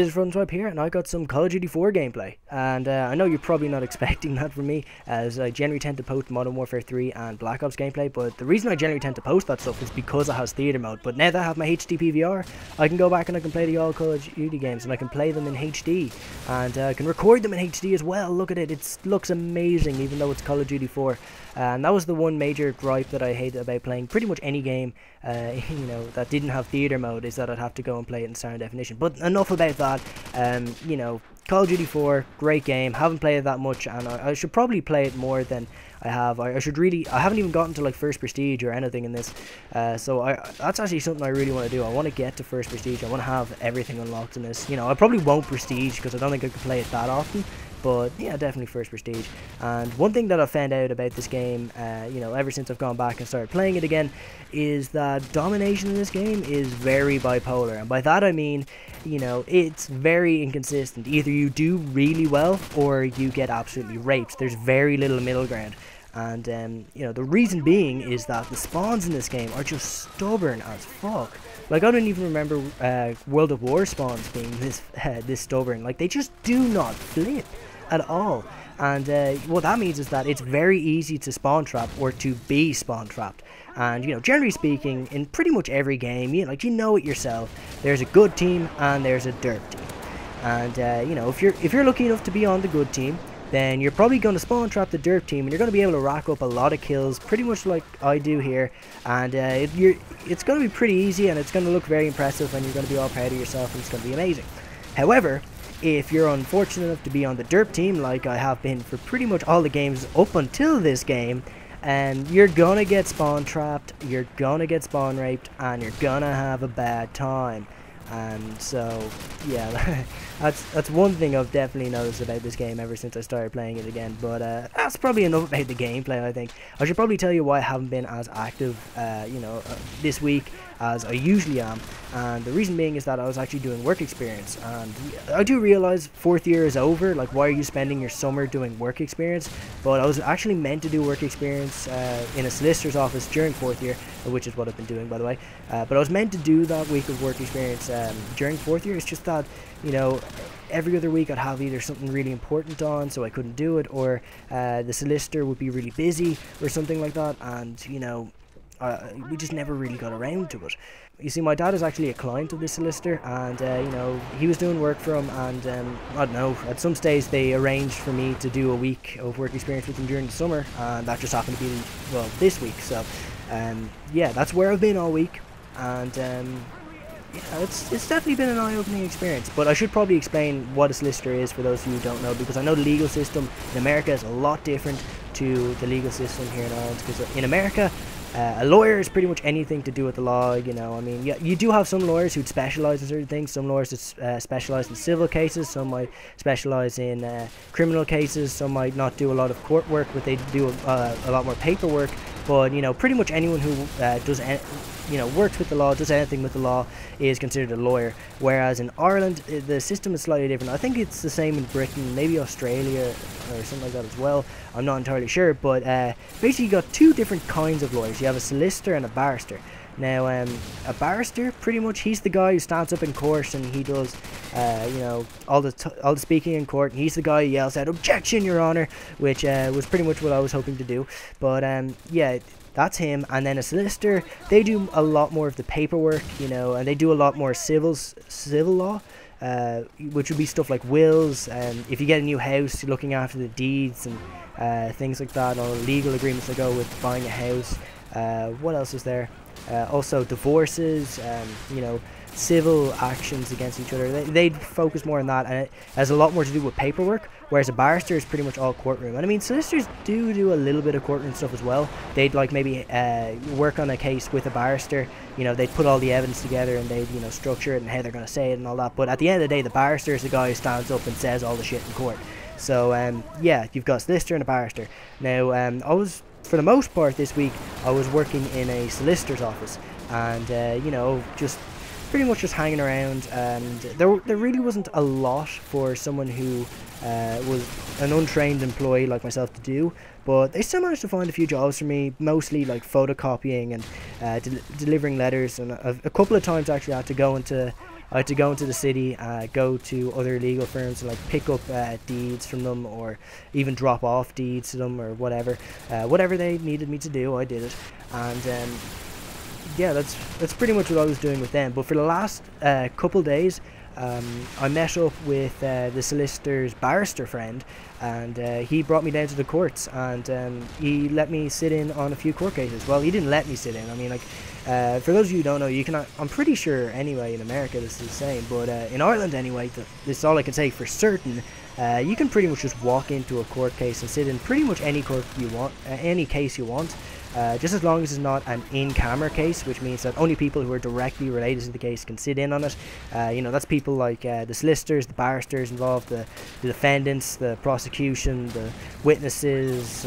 guys, FrOzenSwipe here, and I got some Call of Duty 4 gameplay. And I know you're probably not expecting that from me, as I generally tend to post Modern Warfare 3 and Black Ops gameplay, but the reason I generally tend to post that stuff is because it has theater mode. But now that I have my HD PVR, I can go back and I can play the old Call of Duty games, and I can play them in HD, and I can record them in HD as well. Look at it, it looks amazing, even though it's Call of Duty 4. And that was the one major gripe that I hated about playing pretty much any game, that didn't have theater mode, is that I'd have to go and play it in standard definition. But enough about that. Call of Duty 4, great game. Haven't played it that much, and I should probably play it more than I have. I haven't even gotten to like first prestige or anything in this, so that's actually something I really want to do. I want to get to first prestige. I want to have everything unlocked in this. I probably won't prestige because I don't think I can play it that often. But yeah, definitely first prestige. And one thing that I've found out about this game, ever since I've gone back and started playing it again, is that domination in this game is very bipolar. And by that I mean, it's very inconsistent. Either you do really well or you get absolutely raped. There's very little middle ground. And the reason being is that the spawns in this game are just stubborn as fuck. Like, I don't even remember World of War spawns being this stubborn. Like, they just do not flip at all. And what that means is that it's very easy to spawn trap or to be spawn trapped. And generally speaking, in pretty much every game, you know it yourself, there's a good team and there's a derp team. And if you're lucky enough to be on the good team, then you're probably going to spawn trap the derp team, and you're going to be able to rack up a lot of kills, pretty much like I do here. And it's going to be pretty easy, and it's going to look very impressive, and you're going to be all proud of yourself, and it's going to be amazing. However, if you're unfortunate enough to be on the derp team, like I have been for pretty much all the games up until this game, you're going to get spawn trapped, you're going to get spawn raped, and you're going to have a bad time. And so, yeah, that's one thing I've definitely noticed about this game ever since I started playing it again. But that's probably enough about the gameplay, I think. I should probably tell you why I haven't been as active, this week as I usually am. And the reason being is that I was actually doing work experience. And I do realize fourth year is over. Like, why are you spending your summer doing work experience? But I was actually meant to do work experience in a solicitor's office during fourth year, which is what I've been doing, by the way. But I was meant to do that week of work experience during fourth year. It's just that, every other week I'd have either something really important on, so I couldn't do it, or the solicitor would be really busy or something like that, and we just never really got around to it. You see, my dad is actually a client of this solicitor, and he was doing work for him, and I don't know, at some stage they arranged for me to do a week of work experience with him during the summer, and that just happened to be, well, this week. So yeah, that's where I've been all week, and yeah, it's definitely been an eye-opening experience. But I should probably explain what a solicitor is for those of you who don't know, because I know the legal system in America is a lot different to the legal system here in Ireland. Because in America, a lawyer is pretty much anything to do with the law. I mean, yeah, you do have some lawyers who'd specialise in certain things. Some lawyers that specialise in civil cases. Some might specialise in criminal cases. Some might not do a lot of court work, but they do a lot more paperwork. But pretty much anyone who works with the law, does anything with the law, is considered a lawyer. Whereas in Ireland, the system is slightly different. I think it's the same in Britain, maybe Australia or something like that as well. I'm not entirely sure, but basically you got two different kinds of lawyers. You have a solicitor and a barrister. Now, a barrister, pretty much, he's the guy who stands up in court and he does, all the speaking in court. And he's the guy who yells out, "Objection, Your Honour," which was pretty much what I was hoping to do. But yeah, that's him. And then a solicitor, they do a lot more of the paperwork, and they do a lot more civil law, which would be stuff like wills, and if you get a new house, you're looking after the deeds and things like that, or legal agreements that go with buying a house. What else is there? Also divorces, civil actions against each other. They focus more on that, and it has a lot more to do with paperwork, whereas a barrister is pretty much all courtroom. And I mean, solicitors do a little bit of courtroom stuff as well. They'd like maybe work on a case with a barrister. They'd put all the evidence together, and they'd structure it and how they're going to say it and all that. But at the end of the day, the barrister is the guy who stands up and says all the shit in court. So yeah, you've got a solicitor and a barrister. Now for the most part this week, I was working in a solicitor's office, and just pretty much just hanging around, and there really wasn't a lot for someone who was an untrained employee like myself to do, but they still managed to find a few jobs for me, mostly like photocopying and delivering letters, and a couple of times actually I had to go into I had to go into the city, go to other legal firms and like pick up deeds from them, or even drop off deeds to them, or whatever they needed me to do, I did it. And yeah, that's pretty much what I was doing with them. But for the last couple days, I met up with the solicitor's barrister friend, and he brought me down to the courts, and he let me sit in on a few court cases. Well, he didn't let me sit in. I mean, like, for those of you who don't know, you can. I'm pretty sure anyway in America this is the same, but in Ireland anyway, this is all I can say for certain. You can pretty much just walk into a court case and sit in pretty much any court you want, any case you want. Just as long as it's not an in-camera case, which means that only people who are directly related to the case can sit in on it. You know, that's people like the solicitors, the barristers involved, the defendants, the prosecution, the witnesses,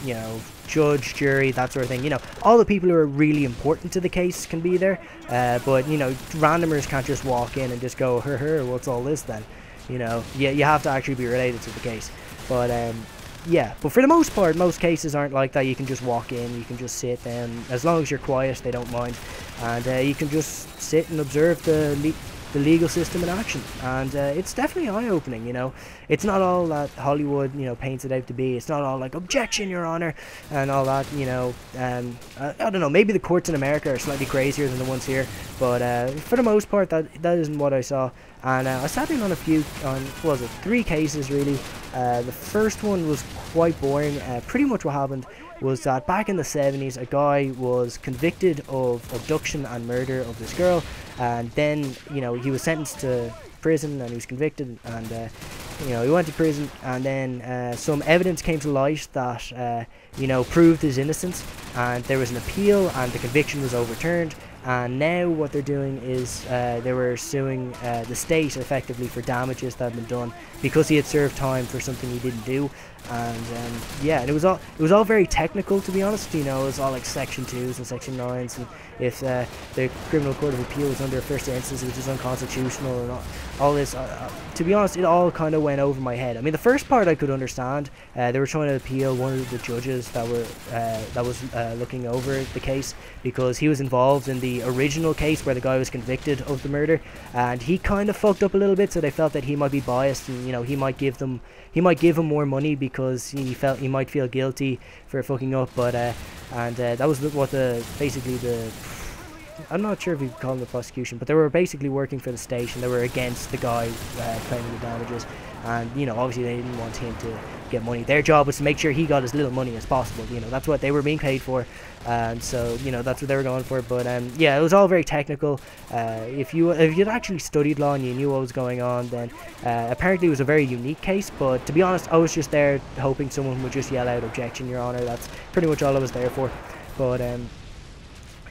you know, judge, jury, that sort of thing. You know, all the people who are really important to the case can be there. But, you know, randomers can't just walk in and just go, what's all this then? You know, you have to actually be related to the case. But, yeah, but for the most part, most cases aren't like that. You can just walk in, you can just sit down. As long as you're quiet, they don't mind. And you can just sit and observe the legal system in action. And it's definitely eye-opening, you know. It's not all that Hollywood, you know, paints it out to be. It's not all like, objection, Your Honor, and all that, you know. I don't know, maybe the courts in America are slightly crazier than the ones here. But for the most part, that isn't what I saw. And I sat in on what was it, 3 cases really. The first one was quite boring. Pretty much what happened was that back in the 70s, a guy was convicted of abduction and murder of this girl, and then, you know, he was sentenced to prison, and he was convicted, and you know, he went to prison, and then some evidence came to light that you know, proved his innocence, and there was an appeal, and the conviction was overturned. And now what they're doing is they were suing the state effectively for damages that had been done because he had served time for something he didn't do. And yeah, and it was all very technical, to be honest. You know, it was all like Section 2s and Section 9s, and if the Criminal Court of Appeal was under first instance, which is unconstitutional, and all this. To be honest, it all kind of went over my head. I mean, the first part I could understand. They were trying to appeal one of the judges that was looking over the case, because he was involved in the original case where the guy was convicted of the murder, and he kind of fucked up a little bit, so they felt that he might be biased, and, you know, he might give him more money because he felt he might feel guilty for fucking up. But that was what basically the I'm not sure if you could call them the prosecution, but they were basically working for the state, and they were against the guy claiming the damages. And, you know, obviously they didn't want him to get money. Their job was to make sure he got as little money as possible. You know, that's what they were being paid for. So, you know, that's what they were going for. But yeah, it was all very technical. If you'd actually studied law and you knew what was going on, then apparently it was a very unique case. But to be honest, I was just there hoping someone would just yell out, "Objection, Your Honor." That's pretty much all I was there for. But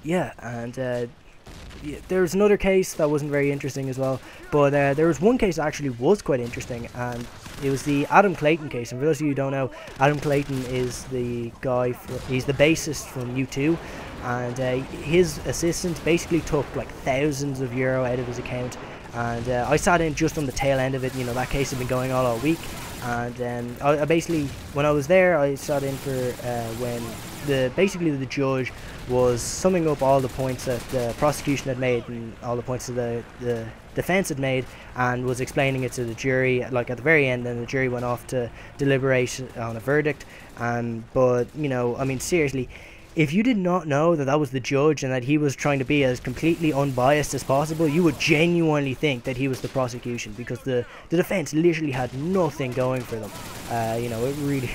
yeah, and yeah, there was another case that wasn't very interesting as well, but there was one case that actually was quite interesting, and it was the Adam Clayton case. And for those of you who don't know, Adam Clayton is the guy, he's the bassist from U2, and his assistant basically took like thousands of euro out of his account, and I sat in just on the tail end of it. You know, that case had been going on all week, and I basically, when I was there, I sat in for when basically the judge was summing up all the points that the prosecution had made and all the points that the defense had made, and was explaining it to the jury, like at the very end. Then the jury went off to deliberate on a verdict. But, you know, I mean, seriously, if you did not know that was the judge and that he was trying to be as completely unbiased as possible, you would genuinely think that he was the prosecution, because the defense literally had nothing going for them. You know, it really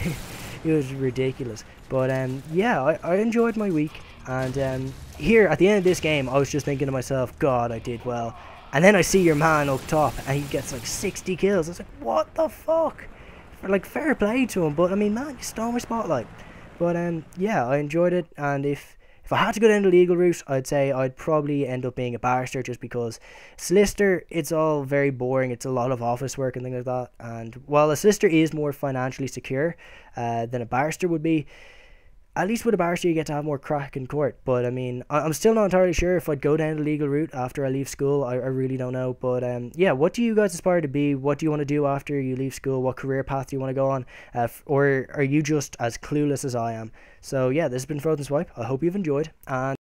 it was ridiculous. But yeah, I enjoyed my week. And here at the end of this game, I was just thinking to myself, God, I did well. And then I see your man up top, and he gets like 60 kills. I was like, what the fuck? Like, fair play to him, but I mean, man, you stole my spotlight. But yeah, I enjoyed it. And if I had to go down the legal route, I'd say I'd probably end up being a barrister, just because solicitor, it's all very boring. It's a lot of office work and things like that. And while a solicitor is more financially secure than a barrister would be, at least with a barrister you get to have more crack in court. But I mean, I'm still not entirely sure if I'd go down the legal route after I leave school. I really don't know. But yeah, what do you guys aspire to be? What do you want to do after you leave school? What career path do you want to go on? Or are you just as clueless as I am? So yeah, this has been FrOzenSwipe. I hope you've enjoyed, and